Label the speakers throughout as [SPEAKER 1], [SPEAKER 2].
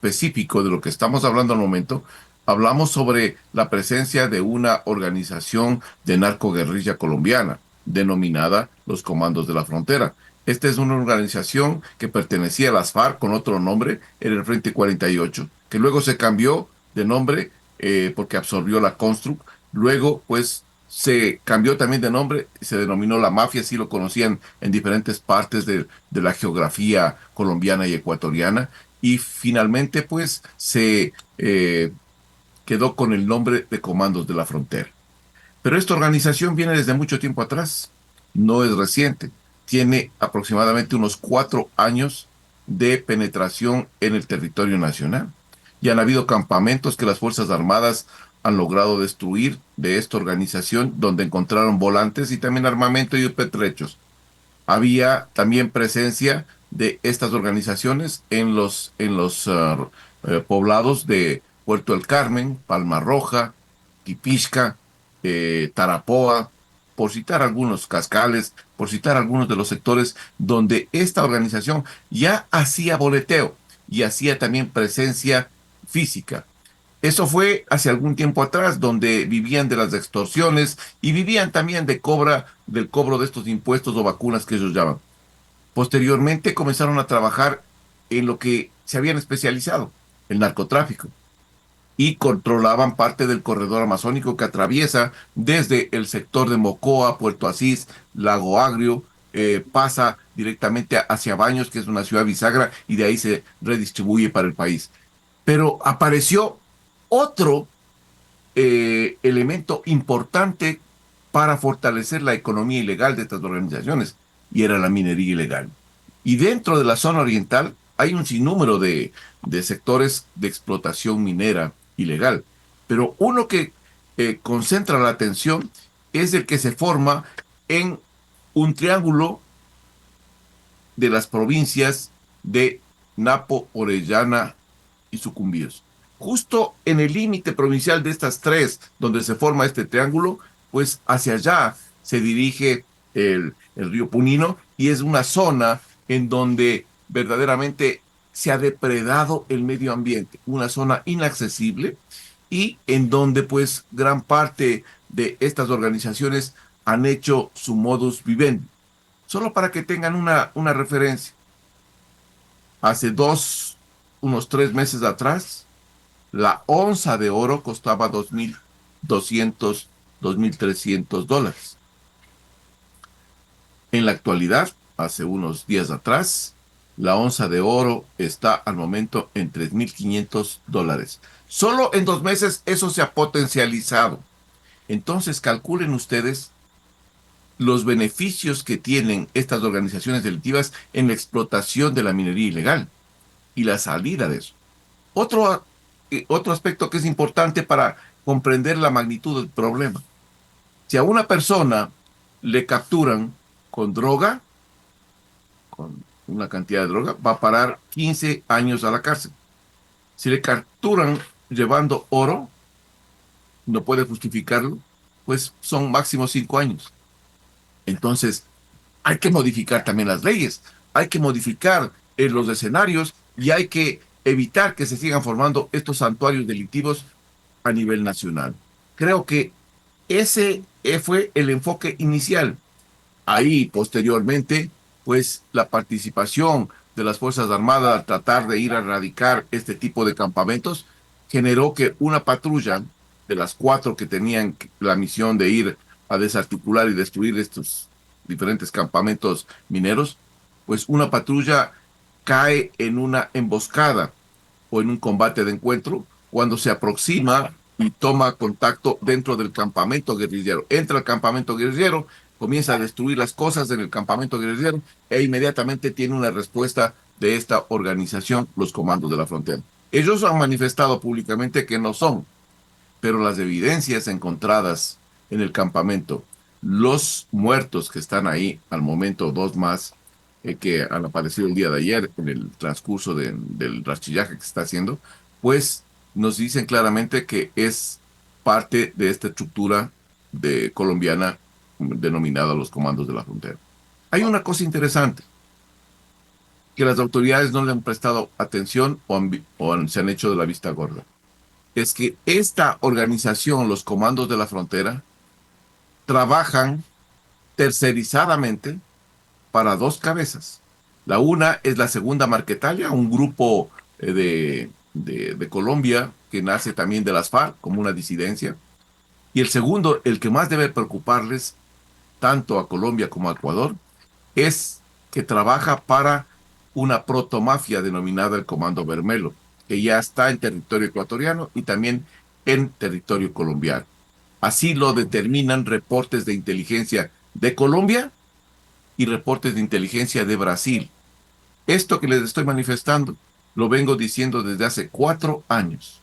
[SPEAKER 1] específico de lo que estamos hablando al momento, hablamos sobre la presencia de una organización de narcoguerrilla colombiana denominada los Comandos de la Frontera. Esta es una organización que pertenecía a las FARC con otro nombre, era el Frente 48, que luego se cambió de nombre porque absorbió la Construc. Luego, pues, se cambió también de nombre, se denominó la mafia, así lo conocían en diferentes partes de la geografía colombiana y ecuatoriana. Y finalmente, pues, se quedó con el nombre de Comandos de la Frontera. Pero esta organización viene desde mucho tiempo atrás, no es reciente, tiene aproximadamente unos 4 años de penetración en el territorio nacional. Y han habido campamentos que las Fuerzas Armadas han logrado destruir de esta organización, donde encontraron volantes y también armamento y pertrechos. Había también presencia de estas organizaciones en los poblados de Puerto El Carmen, Palma Roja, Quipixca, Tarapoa, por citar algunos cascales, por citar algunos de los sectores donde esta organización ya hacía boleteo y hacía también presencia física. Eso fue hace algún tiempo atrás, donde vivían de las extorsiones y vivían también del cobro de estos impuestos o vacunas que ellos llaman. Posteriormente comenzaron a trabajar en lo que se habían especializado, el narcotráfico, y controlaban parte del corredor amazónico que atraviesa desde el sector de Mocoa, Puerto Asís, Lago Agrio, pasa directamente hacia Baños, que es una ciudad bisagra, y de ahí se redistribuye para el país. Pero apareció otro elemento importante para fortalecer la economía ilegal de estas organizaciones, y era la minería ilegal. Y dentro de la zona oriental hay un sinnúmero de sectores de explotación minera ilegal, pero uno que concentra la atención es el que se forma en un triángulo de las provincias de Napo, Orellana y Sucumbíos. Justo en el límite provincial de estas tres, donde se forma este triángulo, pues hacia allá se dirige el río Punino, y es una zona en donde verdaderamente se ha depredado el medio ambiente, una zona inaccesible, y en donde pues gran parte de estas organizaciones han hecho su modus vivendi. Solo para que tengan una referencia, hace unos 3 meses atrás, la onza de oro costaba 2.200, $2.300. En la actualidad, hace unos días atrás, la onza de oro está al momento en $3.500. Solo en 2 meses eso se ha potencializado. Entonces, calculen ustedes los beneficios que tienen estas organizaciones delictivas en la explotación de la minería ilegal y la salida de eso. Otro aspecto que es importante para comprender la magnitud del problema. Si a una persona le capturan con droga, con una cantidad de droga, va a parar 15 años a la cárcel. Si le capturan llevando oro, no puede justificarlo, pues son máximo 5 años. Entonces, hay que modificar también las leyes, hay que modificar los escenarios, y hay que evitar que se sigan formando estos santuarios delictivos a nivel nacional. Creo que ese fue el enfoque inicial. Ahí, posteriormente, pues la participación de las Fuerzas Armadas al tratar de ir a erradicar este tipo de campamentos generó que una patrulla de las cuatro que tenían la misión de ir a desarticular y destruir estos diferentes campamentos mineros, pues una patrulla cae en una emboscada o en un combate de encuentro cuando se aproxima y toma contacto dentro del campamento guerrillero. Entra al campamento guerrillero, comienza a destruir las cosas en el campamento guerrillero, e inmediatamente tiene una respuesta de esta organización, los Comandos de la Frontera. Ellos han manifestado públicamente que no son, pero las evidencias encontradas en el campamento, los muertos que están ahí al momento, dos más, que han aparecido el día de ayer en el transcurso del rastrillaje que se está haciendo, pues nos dicen claramente que es parte de esta estructura colombiana denominada los Comandos de la Frontera. Hay una cosa interesante, que las autoridades no le han prestado atención se han hecho de la vista gorda. Es que esta organización, los comandos de la frontera, trabajan tercerizadamente para dos cabezas. La una es la Segunda Marquetalia, un grupo de Colombia que nace también de las FARC como una disidencia. Y el segundo, el que más debe preocuparles tanto a Colombia como a Ecuador, es que trabaja para una protomafia denominada el Comando Bermelo, que ya está en territorio ecuatoriano y también en territorio colombiano. Así lo determinan reportes de inteligencia de Colombia y reportes de inteligencia de Brasil. Esto que les estoy manifestando lo vengo diciendo desde hace 4 años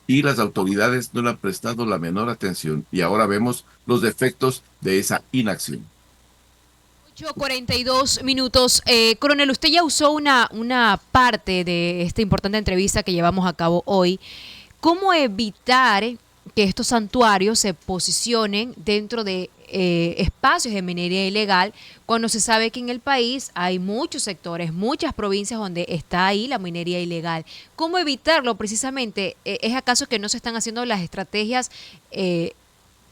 [SPEAKER 1] y las autoridades no le han prestado la menor atención y ahora vemos los defectos de esa inacción.
[SPEAKER 2] 8:42 minutos. Coronel, usted ya usó una parte de esta importante entrevista que llevamos a cabo hoy. ¿Cómo evitar que estos santuarios se posicionen dentro de espacios de minería ilegal cuando se sabe que en el país hay muchos sectores, muchas provincias donde está ahí la minería ilegal? ¿Cómo evitarlo precisamente? ¿Es acaso que no se están haciendo las estrategias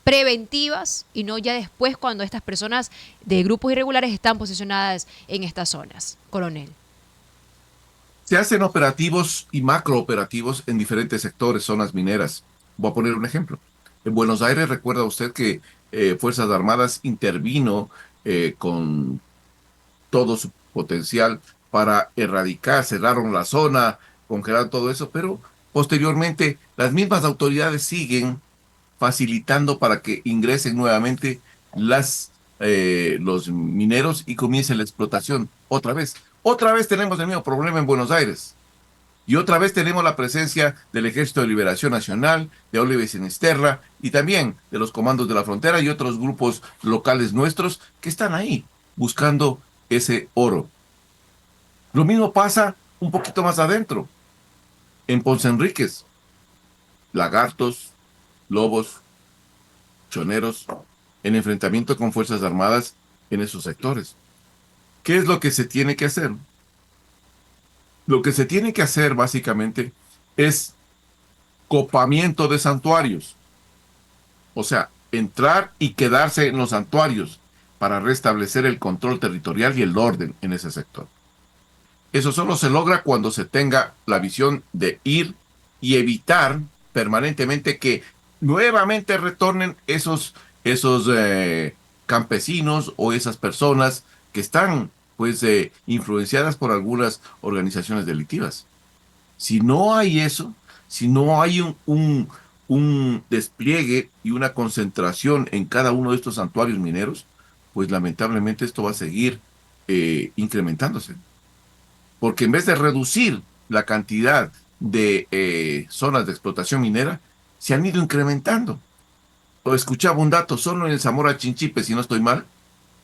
[SPEAKER 2] preventivas y no ya después cuando estas personas de grupos irregulares están posicionadas en estas zonas, coronel?
[SPEAKER 1] Se hacen operativos y macrooperativos en diferentes sectores, zonas mineras. Voy a poner un ejemplo. En Buenos Aires, recuerda usted que Fuerzas Armadas intervino con todo su potencial para erradicar, cerraron la zona, congelaron todo eso, pero posteriormente las mismas autoridades siguen facilitando para que ingresen nuevamente los mineros y comience la explotación otra vez. Otra vez tenemos el mismo problema en Buenos Aires. Y otra vez tenemos la presencia del Ejército de Liberación Nacional, de Oliver y Sinisterra, y también de los comandos de la frontera y otros grupos locales nuestros que están ahí buscando ese oro. Lo mismo pasa un poquito más adentro, en Ponce Enríquez. Lagartos, lobos, choneros, en enfrentamiento con Fuerzas Armadas en esos sectores. ¿Qué es lo que se tiene que hacer? Lo que se tiene que hacer básicamente es copamiento de santuarios. O sea, entrar y quedarse en los santuarios para restablecer el control territorial y el orden en ese sector. Eso solo se logra cuando se tenga la visión de ir y evitar permanentemente que nuevamente retornen esos campesinos o esas personas que están pues influenciadas por algunas organizaciones delictivas. Si no hay eso, si no hay un despliegue y una concentración en cada uno de estos santuarios mineros, pues lamentablemente esto va a seguir incrementándose. Porque en vez de reducir la cantidad de zonas de explotación minera, se han ido incrementando. O escuchaba un dato, solo en el Zamora Chinchipe, si no estoy mal,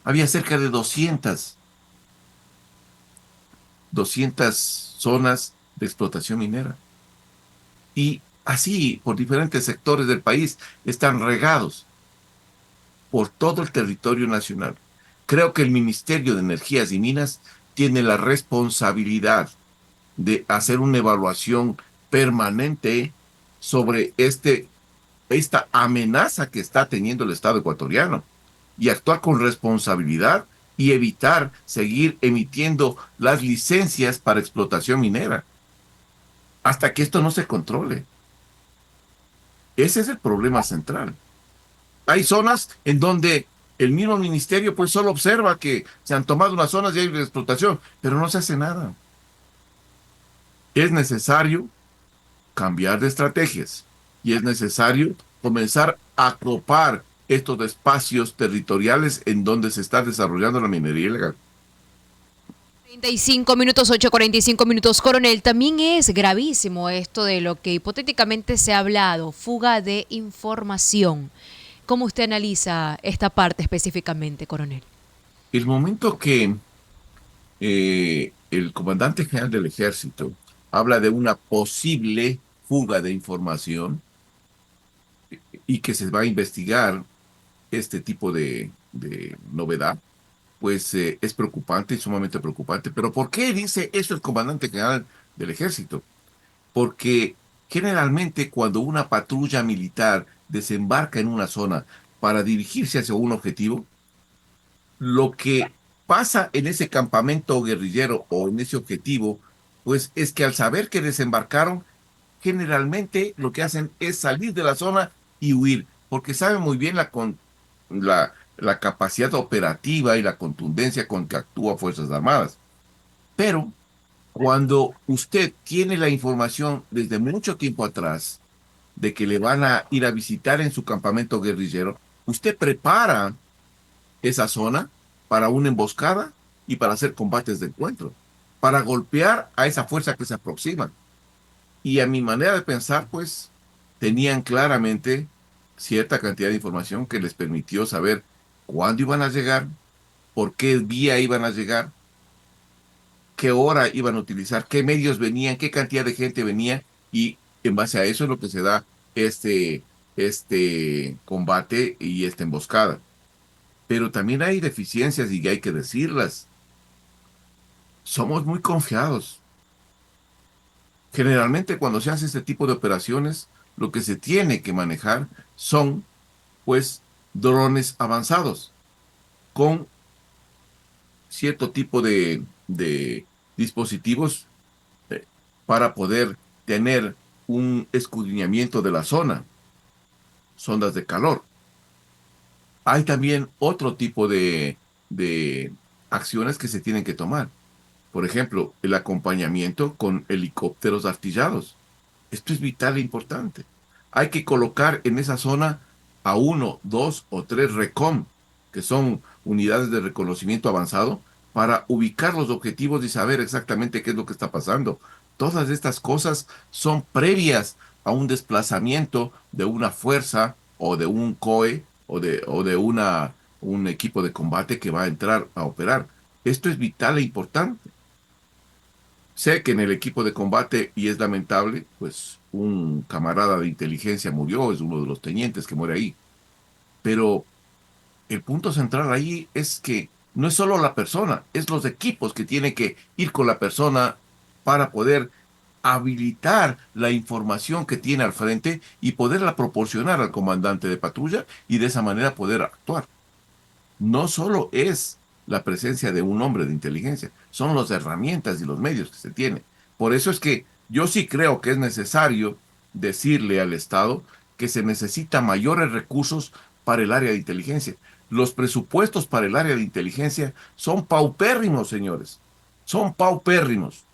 [SPEAKER 1] había cerca de 200 zonas de explotación minera. Y así, por diferentes sectores del país, están regados por todo el territorio nacional. Creo que el Ministerio de Energías y Minas tiene la responsabilidad de hacer una evaluación permanente sobre esta amenaza que está teniendo el Estado ecuatoriano y actuar con responsabilidad y evitar seguir emitiendo las licencias para explotación minera hasta que esto no se controle. Ese es el problema central. Hay zonas en donde el mismo ministerio pues solo observa que se han tomado unas zonas de explotación, pero no se hace nada. Es necesario cambiar de estrategias y es necesario comenzar a copar estos espacios territoriales en donde se está desarrollando la minería ilegal.
[SPEAKER 2] 45 minutos, 8:45 minutos, coronel. También es gravísimo esto de lo que hipotéticamente se ha hablado, fuga de información. ¿Cómo usted analiza esta parte específicamente, coronel?
[SPEAKER 1] El momento que el comandante general del ejército habla de una posible fuga de información y que se va a investigar este tipo de novedad, pues es preocupante y sumamente preocupante. Pero ¿por qué dice eso el comandante general del ejército? Porque generalmente cuando una patrulla militar desembarca en una zona para dirigirse hacia un objetivo, lo que pasa en ese campamento guerrillero o en ese objetivo, pues es que al saber que desembarcaron, generalmente lo que hacen es salir de la zona y huir, porque saben muy bien la capacidad operativa y la contundencia con que actúa Fuerzas Armadas. Pero cuando usted tiene la información desde mucho tiempo atrás de que le van a ir a visitar en su campamento guerrillero, usted prepara esa zona para una emboscada y para hacer combates de encuentro, para golpear a esa fuerza que se aproxima. Y a mi manera de pensar, pues, tenían claramente cierta cantidad de información que les permitió saber cuándo iban a llegar, por qué vía iban a llegar, qué hora iban a utilizar, qué medios venían, qué cantidad de gente venía, y en base a eso es lo que se da este combate y esta emboscada. Pero también hay deficiencias y hay que decirlas. Somos muy confiados. Generalmente cuando se hace este tipo de operaciones, lo que se tiene que manejar son, pues, drones avanzados con cierto tipo de dispositivos para poder tener un escudriñamiento de la zona, sondas de calor. Hay también otro tipo de acciones que se tienen que tomar. Por ejemplo, el acompañamiento con helicópteros artillados. Esto es vital e importante. Hay que colocar en esa zona a uno, dos o tres RECOM, que son unidades de reconocimiento avanzado, para ubicar los objetivos y saber exactamente qué es lo que está pasando. Todas estas cosas son previas a un desplazamiento de una fuerza o de un COE o de un equipo de combate que va a entrar a operar. Esto es vital e importante. Sé que en el equipo de combate, y es lamentable, pues un camarada de inteligencia murió, es uno de los tenientes que muere ahí. Pero el punto central ahí es que no es solo la persona, es los equipos que tienen que ir con la persona para poder habilitar la información que tiene al frente y poderla proporcionar al comandante de patrulla y de esa manera poder actuar. No solo es la presencia de un hombre de inteligencia, son las herramientas y los medios que se tienen. Por eso es que yo sí creo que es necesario decirle al Estado que se necesita mayores recursos para el área de inteligencia. Los presupuestos para el área de inteligencia son paupérrimos, señores. Son paupérrimos.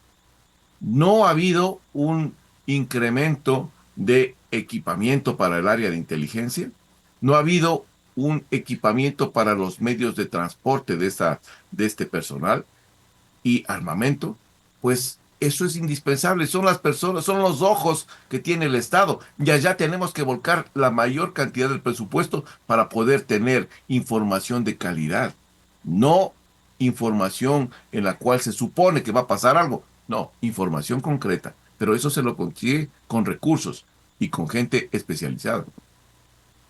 [SPEAKER 1] No ha habido un incremento de equipamiento para el área de inteligencia. No ha habido un equipamiento para los medios de transporte de este personal y armamento. Pues eso es indispensable. Son las personas, son los ojos que tiene el Estado. Y allá tenemos que volcar la mayor cantidad del presupuesto para poder tener información de calidad. No información en la cual se supone que va a pasar algo. No, información concreta. Pero eso se lo consigue con recursos y con gente especializada.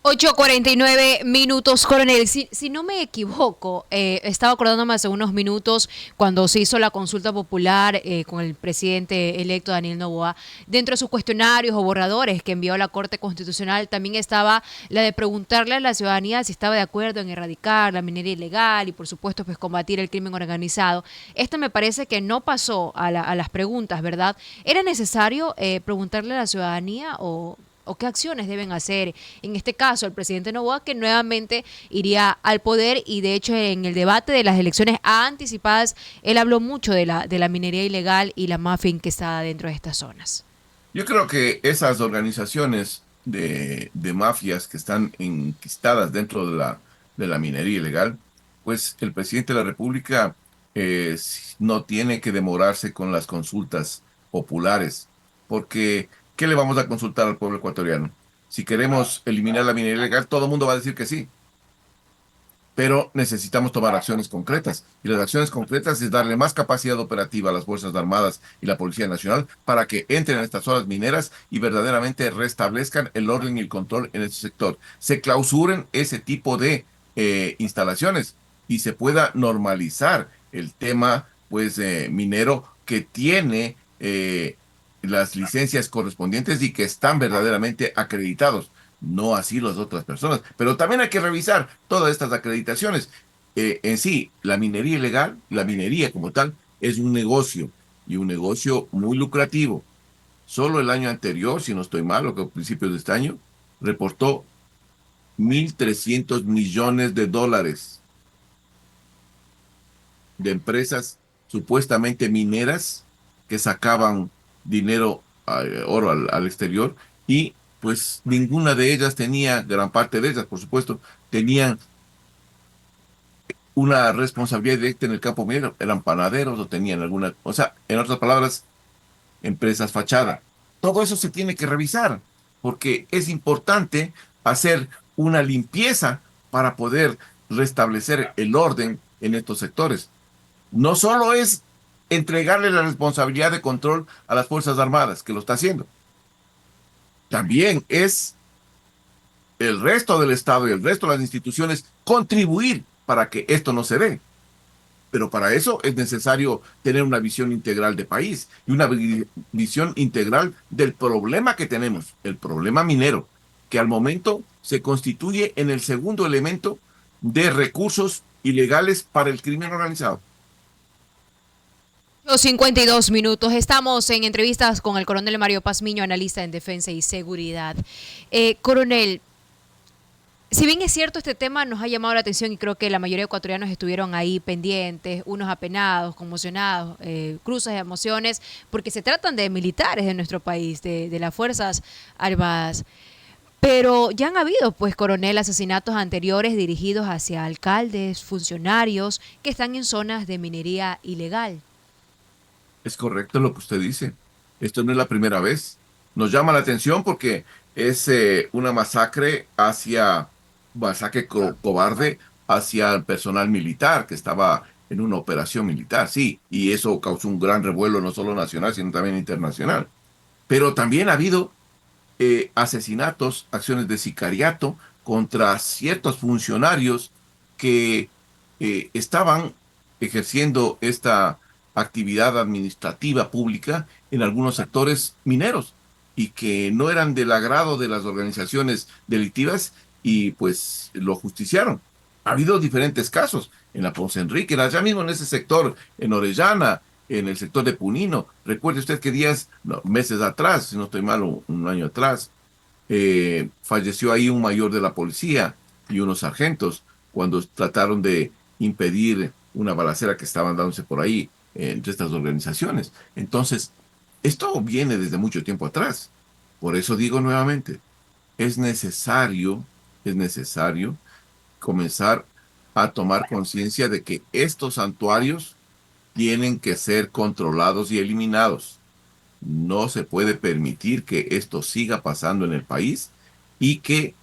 [SPEAKER 2] 8:49 minutos, coronel. Si no me equivoco, estaba acordándome hace unos minutos cuando se hizo la consulta popular con el presidente electo Daniel Noboa. Dentro de sus cuestionarios o borradores que envió a la Corte Constitucional también estaba la de preguntarle a la ciudadanía si estaba de acuerdo en erradicar la minería ilegal y, por supuesto, pues combatir el crimen organizado. Esta me parece que no pasó a las preguntas, ¿verdad? ¿Era necesario preguntarle a la ciudadanía o qué acciones deben hacer? En este caso, el presidente Noboa, que nuevamente iría al poder, y de hecho en el debate de las elecciones anticipadas, él habló mucho de la minería ilegal y la mafia incestada dentro de estas zonas.
[SPEAKER 1] Yo creo que esas organizaciones de mafias que están enquistadas dentro de la minería ilegal, pues el presidente de la República no tiene que demorarse con las consultas populares, porque ¿qué le vamos a consultar al pueblo ecuatoriano? Si queremos eliminar la minería ilegal, todo el mundo va a decir que sí, pero necesitamos tomar acciones concretas. Y las acciones concretas es darle más capacidad operativa a las Fuerzas Armadas y la Policía Nacional para que entren en estas zonas mineras y verdaderamente restablezcan el orden y el control en este sector. Se clausuren ese tipo de instalaciones y se pueda normalizar el tema, pues, minero que tiene las licencias correspondientes y que están verdaderamente acreditados. No así las otras personas. Pero también hay que revisar todas estas acreditaciones. En sí, la minería ilegal, la minería como tal, es un negocio y un negocio muy lucrativo. Solo el año anterior, si no estoy mal, o que a principios de este año, reportó 1.300 millones de dólares de empresas supuestamente mineras que sacaban dinero, oro al exterior, y pues ninguna de ellas tenía, gran parte de ellas, por supuesto, tenían una responsabilidad directa en el campo minero, eran panaderos o tenían alguna, o sea, en otras palabras, empresas fachada. Todo eso se tiene que revisar porque es importante hacer una limpieza para poder restablecer el orden en estos sectores. No solo es entregarle la responsabilidad de control a las Fuerzas Armadas, que lo está haciendo, también es el resto del Estado y el resto de las instituciones contribuir para que esto no se dé. Pero para eso es necesario tener una visión integral de país y una visión integral del problema que tenemos, el problema minero, que al momento se constituye en el segundo elemento de recursos ilegales para el crimen organizado.
[SPEAKER 2] 52 minutos. Estamos en entrevistas con el coronel Mario Pazmiño, analista en defensa y seguridad. Coronel, si bien es cierto, este tema nos ha llamado la atención y creo que la mayoría de ecuatorianos estuvieron ahí pendientes, unos apenados, conmocionados, cruces de emociones, porque se tratan de militares de nuestro país, de las Fuerzas Armadas. Pero ya han habido, pues, coronel, asesinatos anteriores dirigidos hacia alcaldes, funcionarios que están en zonas de minería ilegal.
[SPEAKER 1] Es correcto lo que usted dice. Esto no es la primera vez. Nos llama la atención porque es una masacre cobarde hacia el personal militar que estaba en una operación militar, sí, y eso causó un gran revuelo no solo nacional, sino también internacional. Pero también ha habido asesinatos, acciones de sicariato contra ciertos funcionarios que estaban ejerciendo esta actividad administrativa pública en algunos sectores mineros y que no eran del agrado de las organizaciones delictivas y pues lo justiciaron. Ha habido diferentes casos en la Ponce Enrique, allá mismo en ese sector, en Orellana, en el sector de Punino. Recuerde usted que días, no, meses atrás, si no estoy mal, un año atrás, falleció ahí un mayor de la policía y unos sargentos cuando trataron de impedir una balacera que estaban dándose por ahí entre estas organizaciones. Entonces, esto viene desde mucho tiempo atrás. Por eso digo nuevamente, es necesario, es necesario comenzar a tomar conciencia de que estos santuarios tienen que ser controlados y eliminados. No se puede permitir que esto siga pasando en el país y que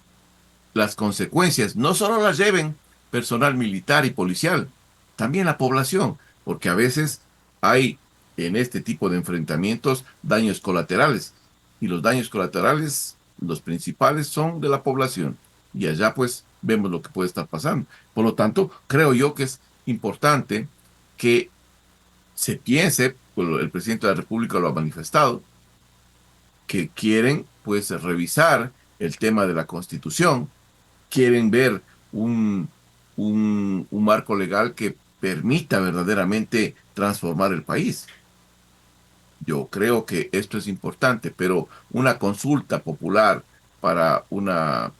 [SPEAKER 1] las consecuencias no solo las lleven personal militar y policial, también la población, porque a veces hay en este tipo de enfrentamientos daños colaterales y los daños colaterales, los principales son de la población y allá pues vemos lo que puede estar pasando. Por lo tanto, creo yo que es importante que se piense, pues, el presidente de la República lo ha manifestado, que quieren pues revisar el tema de la Constitución, quieren ver un marco legal que permita verdaderamente transformar el país. Yo creo que esto es importante, pero una consulta popular para una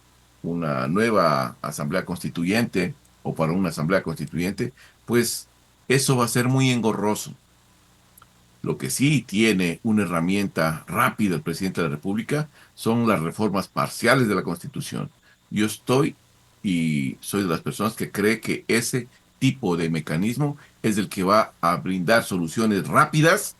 [SPEAKER 1] nueva asamblea constituyente o para una asamblea constituyente, pues eso va a ser muy engorroso. Lo que sí tiene una herramienta rápida el presidente de la República son las reformas parciales de la Constitución. Yo estoy y soy de las personas que cree que ese tipo de mecanismo es el que va a brindar soluciones rápidas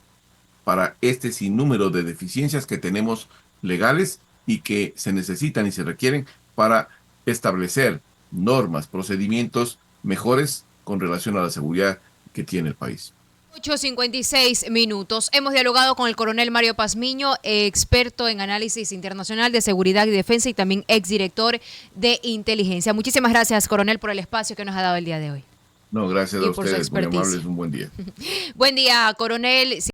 [SPEAKER 1] para este sinnúmero de deficiencias que tenemos legales y que se necesitan y se requieren para establecer normas, procedimientos mejores con relación a la seguridad que tiene el país.
[SPEAKER 2] 8:56 minutos. Hemos dialogado con el coronel Mario Pazmiño, experto en análisis internacional de seguridad y defensa y también exdirector de inteligencia. Muchísimas gracias, coronel, por el espacio que nos ha dado el día de hoy.
[SPEAKER 1] No, gracias a
[SPEAKER 2] y por su
[SPEAKER 1] ustedes, muy
[SPEAKER 2] experticia.
[SPEAKER 1] amables, un buen día.
[SPEAKER 2] Buen día, coronel.